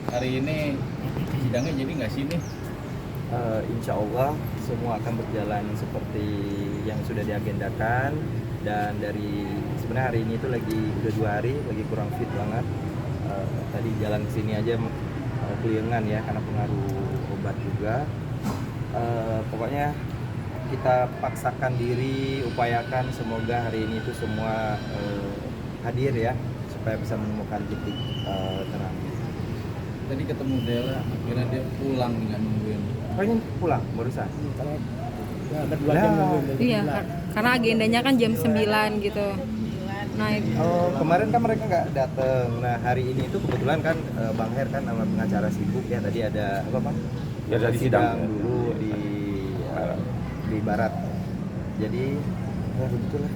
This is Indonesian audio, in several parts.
hari ini sidangnya jadi nggak sih nih? Insya Allah semua akan berjalan seperti yang sudah diagendakan. Dan dari sebenarnya hari ini itu lagi udah 2 hari lagi kurang fit banget. Tadi jalan kesini aja keliengan ya karena pengaruh obat juga. Pokoknya kita paksakan diri, upayakan semoga hari ini itu semua hadir ya supaya bisa menemukan titik terang. Tadi ketemu Dela, akhirnya dia pulang nggak nungguin. Pengen pulang barusan. Ada 2 jam nungguin. Iya, karena agendanya kan jam 9 gitu. Nah, Oh, kemarin kan mereka nggak dateng. Nah, hari ini itu kebetulan kan Bang Her kan sama pengacara sibuk ya. Tadi ada apa Bang? Ya, dari sidang dulu di Barat. Jadi ya begitulah.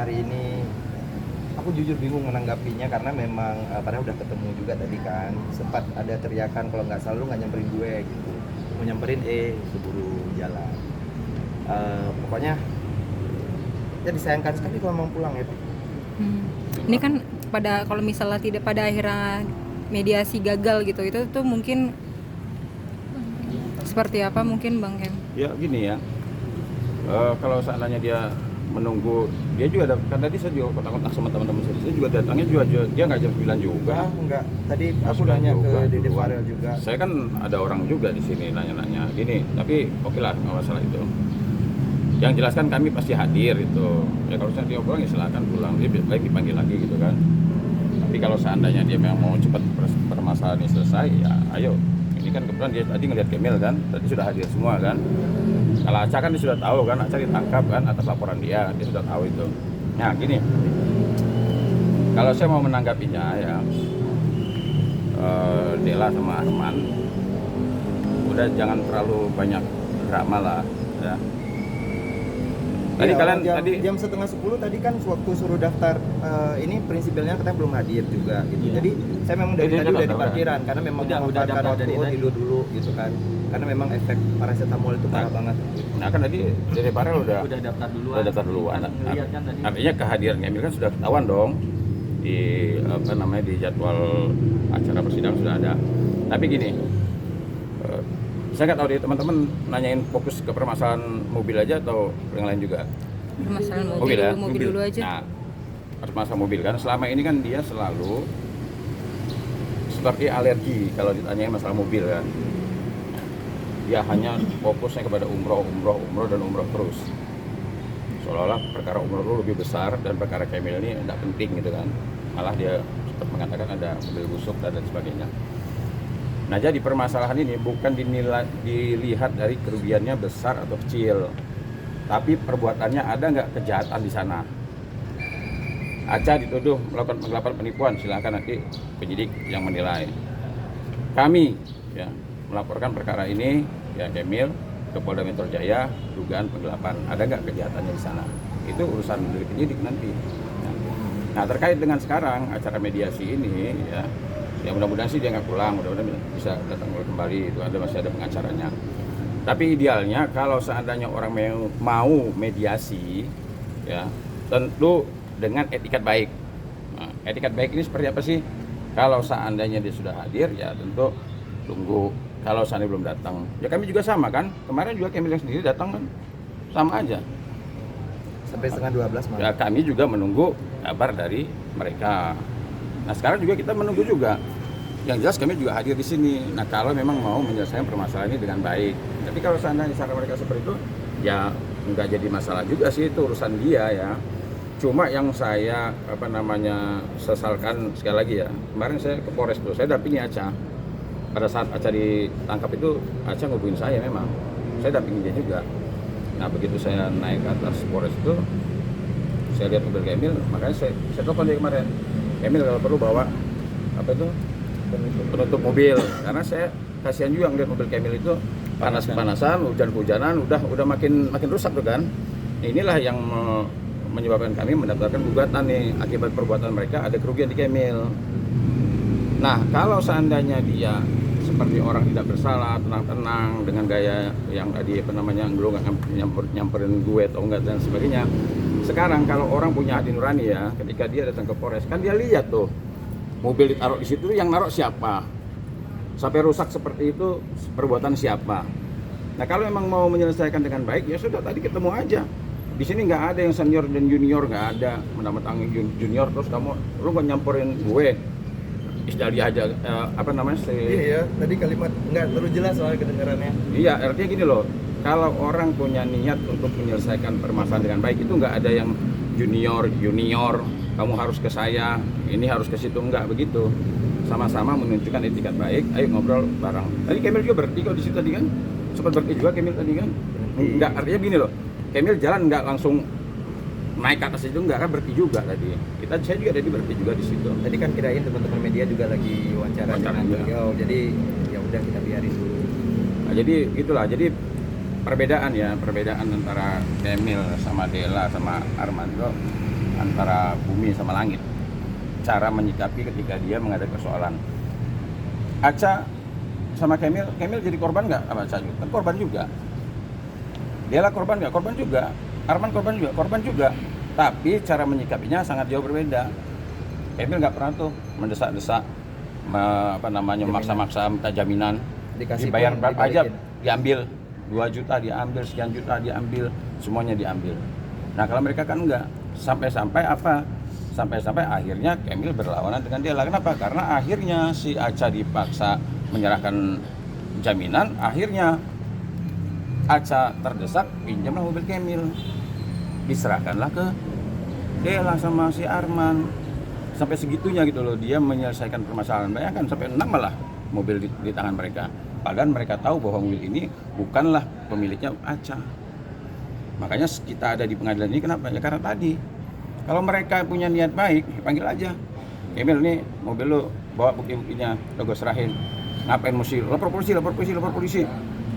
Hari ini aku jujur bingung menanggapinya karena memang padahal udah ketemu juga tadi kan. Sempat ada teriakan kalau nggak salah lu nggak nyamperin gue gitu. Mau nyamperin keburu jalan. Pokoknya ya disayangkan sekali kalau memang pulang ya. ini kan kalau misalnya tidak pada akhirnya mediasi gagal gitu, itu tuh mungkin seperti apa mungkin Bang Kem? Ya gini ya, kalau seandainya dia menunggu, dia juga ada, kan tadi saya juga kontak-kontak sama teman-teman saya juga datangnya juga dia nggak jam 9 juga. Enggak. Tadi aku Sudah nanya juga, ke Dede duluan. Farel juga. Saya kan ada orang juga di sini nanya-nanya gini, tapi oke lah nggak masalah itu. Yang jelas kan kami pasti hadir itu. Ya kalau saya dia pulang ya silakan pulang. Dia baik dipanggil lagi gitu kan. Tapi kalau seandainya dia memang mau cepat permasalahan ini selesai, ya ayo. Ini kan kebetulan dia tadi ngelihat Kemil kan, tadi sudah hadir semua kan. Kalau Aca kan dia sudah tahu kan, Aca ditangkap kan atas laporan dia sudah tahu itu. Nah gini, kalau saya mau menanggapinya ya, Dela sama Arman, udah jangan terlalu banyak drama lah ya. Tadi Iya, kalian jam setengah 10 tadi kan waktu suruh daftar ini prinsipalnya katanya belum hadir juga gitu. Iya. Jadi saya memang dari Jadi tadi dia udah di udah. parkiran karena memang Udah memanfaatkan daftar waktu dari tadi. tidur dulu gitu kan. Karena memang efek paracetamol itu parah banget. Nah kan tadi dari Farel udah daftar duluan. udah daftar duluan. Lihat kan tadi. Artinya kehadiran Emil kan sudah ketahuan dong di apa namanya di jadwal acara persidangan sudah ada. Tapi gini, saya nggak tahu deh teman-teman nanyain fokus ke permasalahan mobil aja atau yang lain juga. Permasalahan mobil dulu aja. Nah, permasalahan mobil kan selama ini kan dia selalu seperti alergi kalau ditanyain masalah mobil kan. Dia hanya fokusnya kepada umroh dan umroh terus. Seolah-olah perkara umroh itu lebih besar dan perkara Kemil ini tidak penting gitu kan. Malah dia tetap mengatakan ada mobil busuk dan sebagainya. Nah jadi permasalahan ini bukan dilihat dari kerugiannya besar atau kecil, tapi perbuatannya ada nggak kejahatan di sana. Aca dituduh melakukan penggelapan penipuan, silakan nanti penyidik yang menilai. Kami ya melaporkan perkara ini ya Kemil ke Polda Metro Jaya dugaan penggelapan, ada nggak kejahatannya di sana? Itu urusan dari penyidik nanti. Nah terkait dengan sekarang acara mediasi ini ya mudah-mudahan sih dia nggak pulang, mudah-mudahan bisa datang kembali, itu masih ada pengacaranya. Tapi idealnya kalau seandainya orang mau mediasi ya tentu dengan etikat baik. Nah, etikat baik ini seperti apa sih? Kalau seandainya dia sudah hadir ya tentu tunggu. Kalau seandainya belum datang, ya kami juga sama kan. Kemarin juga Kemil yang sendiri datang kan, sama aja. Sampai setengah 12 malam. Ya kami juga menunggu kabar dari mereka. Nah sekarang juga kita menunggu juga. Yang jelas kami juga hadir di sini. Nah kalau memang mau menyelesaikan permasalahan ini dengan baik. Tapi kalau seandainya cara mereka seperti itu, ya nggak jadi masalah juga sih, itu urusan dia ya. Cuma yang saya sesalkan sekali lagi ya. Kemarin saya ke Polres tuh, saya dampingi Aca. Pada saat Aca ditangkap itu Aca ngubungin saya memang. Saya dampingi dia juga. Nah begitu saya naik ke atas Polres itu, saya lihat mobil Kemil, makanya saya telepon dia kemarin. Kemil kalau perlu bawa penutup mobil, karena saya kasihan juga ngeliat mobil Kemil itu panas-panasan, hujan-hujanan, udah makin rusak tuh kan. Inilah yang menyebabkan kami mendaftarkan gugatan nih, akibat perbuatan mereka ada kerugian di Kemil. Nah kalau seandainya dia seperti orang tidak bersalah, tenang-tenang dengan gaya yang tadi lu nggak nyamperin gue atau enggak dan sebagainya. Sekarang kalau orang punya hati nurani ya, ketika dia datang ke Polres kan dia lihat tuh mobil ditaruh di situ, yang naruh siapa, Sampai rusak seperti itu perbuatan siapa? Nah kalau memang mau menyelesaikan dengan baik ya sudah tadi ketemu aja. Di sini nggak ada yang senior dan junior, nggak ada. Mendatangi junior terus lu nggak nyamperin gue. Istilah dia aja apa namanya sih? Iya, tadi kalimat nggak terlalu jelas soal kedengarannya. Iya, artinya gini loh. Kalau orang punya niat untuk menyelesaikan permasalahan dengan baik itu nggak ada yang junior, kamu harus ke saya, ini harus ke situ, nggak begitu. Sama-sama menunjukkan etikat baik, ayo ngobrol bareng. Tadi Kemil juga berhenti kok di situ tadi kan, sempat berhenti juga Kemil tadi kan. Nggak, artinya gini loh, Kemil jalan nggak langsung naik ke atas itu, nggak kan berhenti juga tadi. Saya juga tadi berhenti juga di situ. Tadi kan kirain teman-teman media juga lagi wawancara dengan juga. beliau, jadi ya udah kita biarin dulu. Nah, jadi gitulah, jadi perbedaan antara Kemil sama Dela sama Armando, antara bumi sama langit, cara menyikapi ketika dia menghadapi persoalan. Aca sama Kemil jadi korban nggak sama Aca? Kan korban juga. Dela korban nggak? Korban juga. Arman korban juga? Korban juga. Tapi cara menyikapinya sangat jauh berbeda. Kemil nggak pernah tuh mendesak-desak, maksa-maksa minta jaminan. Dikasih Dibayar pun berapa aja dibalikin. diambil, 2 juta diambil, sekian juta diambil, semuanya diambil. Nah kalau mereka kan enggak, sampai-sampai akhirnya Kemil berlawanan dengan Dela. Kenapa? Karena akhirnya si Aca dipaksa menyerahkan jaminan, akhirnya Aca terdesak pinjamlah mobil Kemil, diserahkanlah ke Dela sama si Arman. Sampai segitunya gitu loh dia menyelesaikan permasalahan. Bayangkan sampai 6 malah mobil di tangan mereka. Padahal mereka tahu bahwa mobil ini bukanlah pemiliknya Aca. Makanya kita ada di pengadilan ini kenapa? Ya karena tadi kalau mereka punya niat baik, panggil aja. Kemil nih mobil lu, bawa bukti-buktinya, lo gue serahin. Ngapain mesti lapor polisi.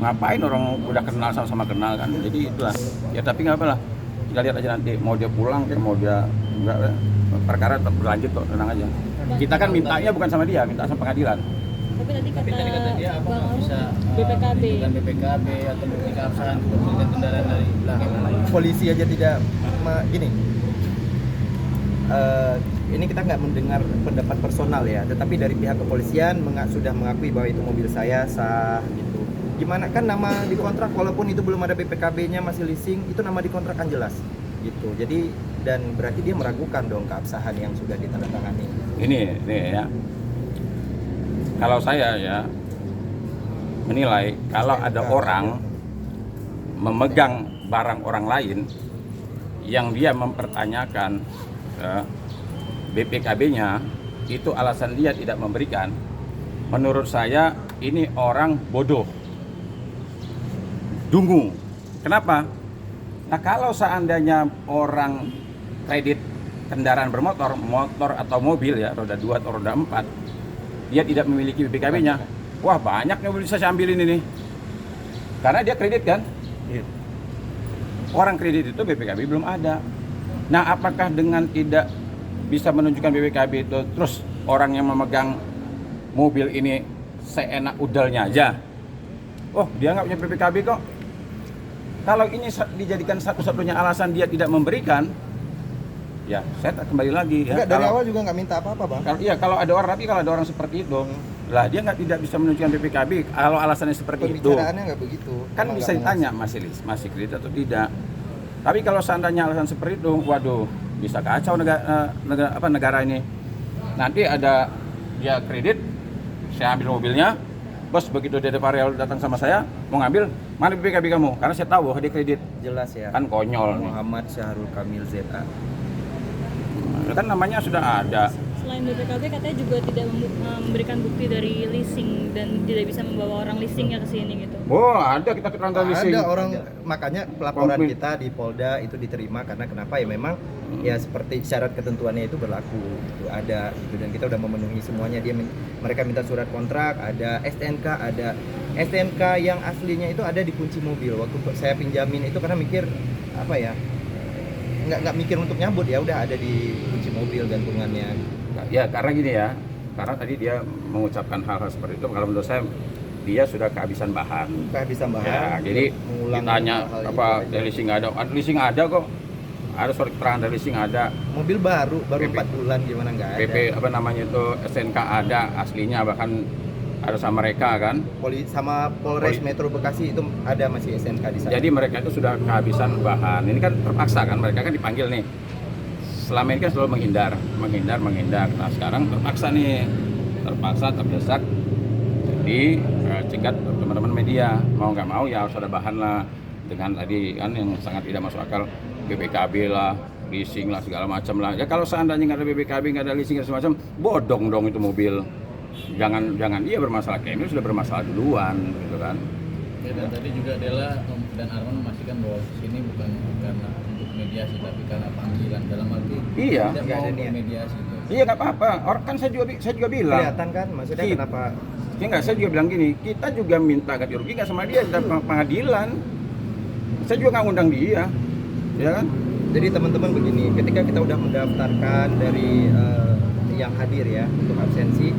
Ngapain orang udah kenal sama-sama kenal kan. Jadi itulah. Ya tapi nggak apa lah. Kita lihat aja nanti mau dia pulang kayak mau dia enggak, perkara tetap berlanjut kok, tenang aja. Kita kan mintanya bukan sama dia, minta sama pengadilan. Tapi tadi kata dia apa Bang nggak bisa BPKB. Bukan BPKB atau bukti keabsahan kepemilikan kendaraan dari belakang. Polisi aja tidak gini. Ini kita nggak mendengar pendapat personal ya, tetapi dari pihak kepolisian sudah mengakui bahwa itu mobil saya sah gitu. Gimana kan nama di kontrak walaupun itu belum ada BPKB-nya masih leasing, itu nama di kontrak kan jelas gitu. Jadi dan berarti dia meragukan dong keabsahan yang sudah ditandatangani. Ini ya. Kalau saya ya menilai kalau ada orang memegang barang orang lain yang dia mempertanyakan BPKB-nya, itu alasan dia tidak memberikan, menurut saya ini orang bodoh, dungu. Kenapa? Nah kalau seandainya orang kredit kendaraan bermotor, motor atau mobil ya, roda 2 atau roda 4, dia tidak memiliki BPKB-nya, wah banyak yang bisa saya ambilin ini, karena dia kredit kan. Orang kredit itu BPKB belum ada. Nah apakah dengan tidak bisa menunjukkan BPKB itu terus orang yang memegang mobil ini seenak udalnya aja, oh dia nggak punya BPKB kok. Kalau ini dijadikan satu-satunya alasan dia tidak memberikan, ya saya tak kembali lagi ya. Enggak, dari awal juga nggak minta apa-apa bang. Kalau ada orang seperti itu, lah dia tidak bisa menunjukkan BPKB kalau alasannya seperti itu. Pembicaraannya nggak begitu. Kan bisa ditanya masih kredit atau tidak. Tapi kalau seandainya alasan seperti itu, waduh, bisa kacau negara ini. Nanti ada dia kredit, saya ambil mobilnya, bos begitu dia ada varial datang sama saya mau ngambil, mana BPKB kamu? Karena saya tahu bahwa dia kredit. Jelas ya. Kan konyol nih. Muhammad Syahrul Kamil ZA. Kan namanya sudah ada. Selain BPKB katanya juga tidak memberikan bukti dari leasing dan tidak bisa membawa orang leasingnya ke sini gitu. Oh, ada kita keterangan leasing. Ada orang, makanya pelaporan Komplain. kita di Polda itu diterima karena kenapa ya memang ya seperti syarat ketentuannya itu berlaku itu ada gitu, dan kita udah memenuhi semuanya. Mereka minta surat kontrak, ada STNK yang aslinya itu ada di kunci mobil. Waktu saya pinjamin itu karena mikir apa ya, nggak mikir untuk nyabut, ya udah ada di kunci mobil gantungannya. Ya karena gini ya, karena tadi dia mengucapkan hal-hal seperti itu, kalau menurut saya dia sudah kehabisan bahan. Kehabisan bahan. Ya, jadi mengulang ditanya hal-hal apa itu. dari leasing ada, leasing ada kok, ada surat keterangan dari leasing ada, Mobil baru PP. 4 bulan gimana nggak ada. PP apa namanya itu SNK ada aslinya, bahkan ada sama mereka kan. Sama Polres Metro Bekasi itu ada masih SMK di sana. Jadi mereka itu sudah kehabisan bahan. Ini kan terpaksa kan, mereka kan dipanggil nih. Selama ini kan selalu menghindar. Nah sekarang terpaksa nih, terdesak. Jadi cegat teman-teman media, mau nggak mau ya harus ada bahan lah. Dengan tadi kan yang sangat tidak masuk akal, BPKB lah, leasing lah, segala macam lah. Ya kalau seandainya nggak ada BPKB, nggak ada leasing segala macam, bodong dong itu mobil. Jangan dia bermasalah, Kemil sudah bermasalah duluan gitu kan. Ya, dan tadi juga Dela dan Arman memastikan bahwa sini bukan karena untuk mediasi tapi karena panggilan, dalam arti Iya, tidak nggak mau ada niat. bermediasi itu. Iya nggak apa-apa. Orang kan saya juga bilang. Kelihatan kan, maksudnya Iya. kenapa? Ya nggak, saya juga bilang gini, kita juga minta ganti rugi nggak sama dia, kita pengadilan. Saya juga nggak ngundang dia, ya kan? Jadi teman-teman begini, ketika kita udah mendaftarkan dari yang hadir ya untuk absensi,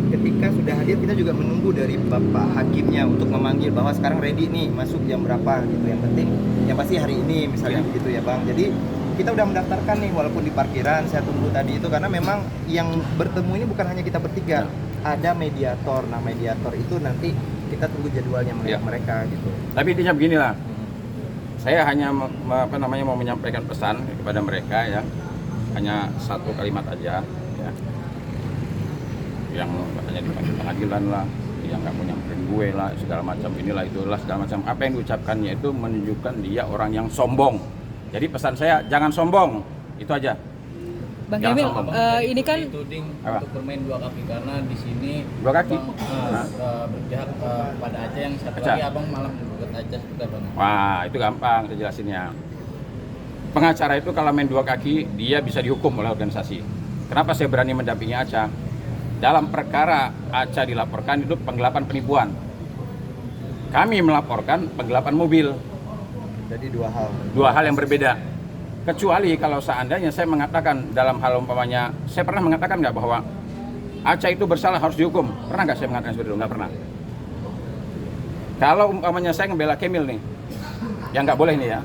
ketika sudah hadir kita juga menunggu dari Bapak Hakimnya untuk memanggil bahwa sekarang ready nih masuk jam berapa gitu. Yang penting yang pasti hari ini misalnya begitu ya Bang. Jadi kita udah mendaftarkan nih walaupun di parkiran, saya tunggu tadi itu karena memang yang bertemu ini bukan hanya kita bertiga, ada mediator. Nah mediator itu nanti kita tunggu jadwalnya mereka gitu. Tapi intinya beginilah, saya hanya mau menyampaikan pesan kepada mereka ya, hanya satu kalimat aja ya, yang katanya dipanggil pengadilan lah, yang nggak mau nyamperin gue lah, segala macam inilah itulah segala macam. Apa yang diucapkannya itu menunjukkan dia orang yang sombong. Jadi pesan saya jangan sombong, itu aja. Bang Jangan Emil, sombong. ini kan dituding Apa? untuk bermain dua kaki karena di sini Dua kaki? Abang, berpihak pada Aca, yang satu Aca. lagi abang malah menggugat Aca juga bang. Wah, itu gampang saya jelasinnya. Pengacara itu kalau main dua kaki, dia bisa dihukum oleh organisasi. Kenapa saya berani mendampingi Aca? Dalam perkara Aca dilaporkan itu penggelapan penipuan. Kami melaporkan penggelapan mobil. Jadi dua hal Yang berbeda. Kecuali kalau seandainya saya mengatakan dalam hal umpamanya, saya pernah mengatakan nggak bahwa Aca itu bersalah harus dihukum? Pernah nggak saya mengatakan seperti itu? Nggak pernah. Kalau umpamanya saya membela Kemil nih, yang nggak boleh nih ya.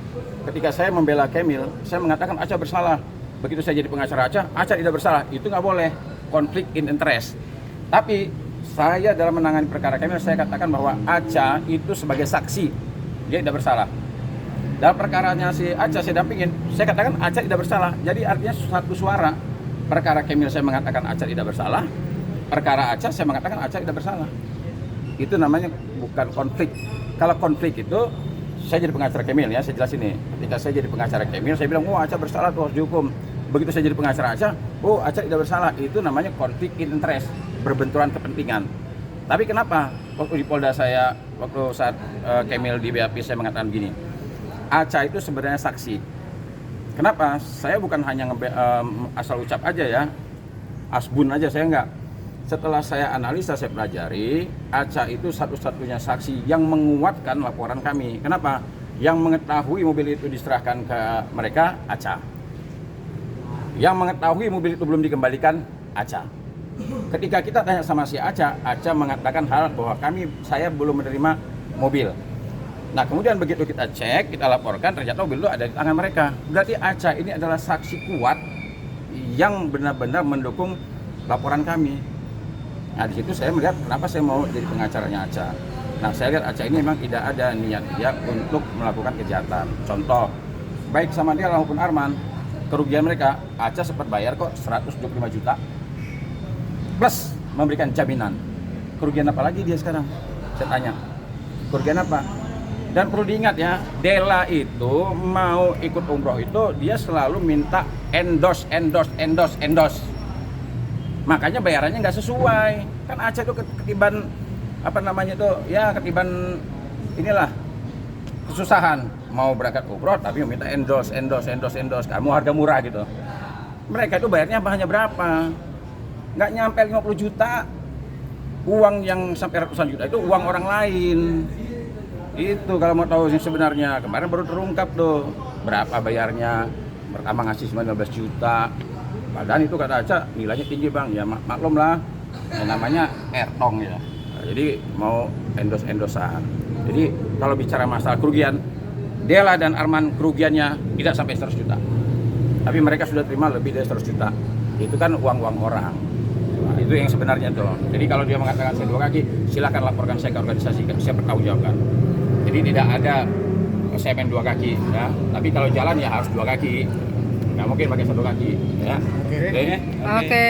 Ketika saya membela Kemil, saya mengatakan Aca bersalah. Begitu saya jadi pengacara Aca tidak bersalah. Itu nggak boleh. Konflik in interest. Tapi saya dalam menangani perkara Kemil, saya katakan bahwa Aca itu sebagai saksi, dia tidak bersalah. Dalam perkaranya si Aca saya dampingin, saya katakan Aca tidak bersalah. Jadi artinya satu suara. Perkara Kemil saya mengatakan Aca tidak bersalah, perkara Aca saya mengatakan Aca tidak bersalah. Itu namanya bukan konflik. Kalau konflik itu saya jadi pengacara Kemil ya, saya jelasin nih. Ketika saya jadi pengacara Kemil, saya bilang, "Oh, Aca bersalah tuh harus dihukum." Begitu saya jadi pengacara Aca, "Oh, Aca tidak bersalah." Itu namanya konflik in interest, berbenturan kepentingan. Tapi kenapa waktu di Polda saya, waktu saat Kemil di BAP saya mengatakan gini, Aca itu sebenarnya saksi. Kenapa? Saya bukan hanya asal ucap aja ya, asbun aja, saya enggak. Setelah saya analisa, saya pelajari, Aca itu satu-satunya saksi yang menguatkan laporan kami. Kenapa? Yang mengetahui mobil itu diserahkan ke mereka, Aca. Yang mengetahui mobil itu belum dikembalikan, Aca. Ketika kita tanya sama si Aca mengatakan hal bahwa saya belum menerima mobil. Nah kemudian begitu kita cek, kita laporkan, ternyata mobil itu ada di tangan mereka. Berarti Aca ini adalah saksi kuat yang benar-benar mendukung laporan kami. Nah di situ saya melihat kenapa saya mau jadi pengacaranya Aca. Nah saya lihat Aca ini memang tidak ada niat dia untuk melakukan kejahatan. Contoh, baik sama dia maupun Arman, kerugian mereka, Aca sempat bayar kok 125 juta. Plus memberikan jaminan. Kerugian apa lagi dia sekarang? Saya tanya, kerugian apa? Dan perlu diingat ya, Dela itu mau ikut umroh itu dia selalu minta endorse. Makanya bayarannya nggak sesuai. Kan Aca itu ketiban ketiban inilah kesusahan. Mau berangkat umroh tapi minta endorse. Kamu harga murah gitu. Mereka itu bayarnya hanya berapa? Nggak nyampe 50 juta. Uang yang sampai ratusan juta itu uang orang lain. Itu kalau mau tahu yang sebenarnya, kemarin baru terungkap tuh berapa bayarnya. Pertama ngasih 19 juta. Padahal itu kata Aca nilainya tinggi bang, ya maklum lah, yang namanya ertong ya. Jadi mau endos-endosan. Jadi kalau bicara masalah kerugian, Dela dan Arman kerugiannya tidak sampai 100 juta. Tapi mereka sudah terima lebih dari 100 juta. Itu kan uang-uang orang. Nah, Itu yang sebenarnya tuh. Jadi kalau dia mengatakan saya 2 kaki, silakan laporkan saya ke organisasi, saya bertanggung jawabkan. Jadi tidak ada saya main 2 kaki, ya. Tapi kalau jalan ya harus 2 kaki. Nggak mungkin pakai 1 kaki, ya. Oke.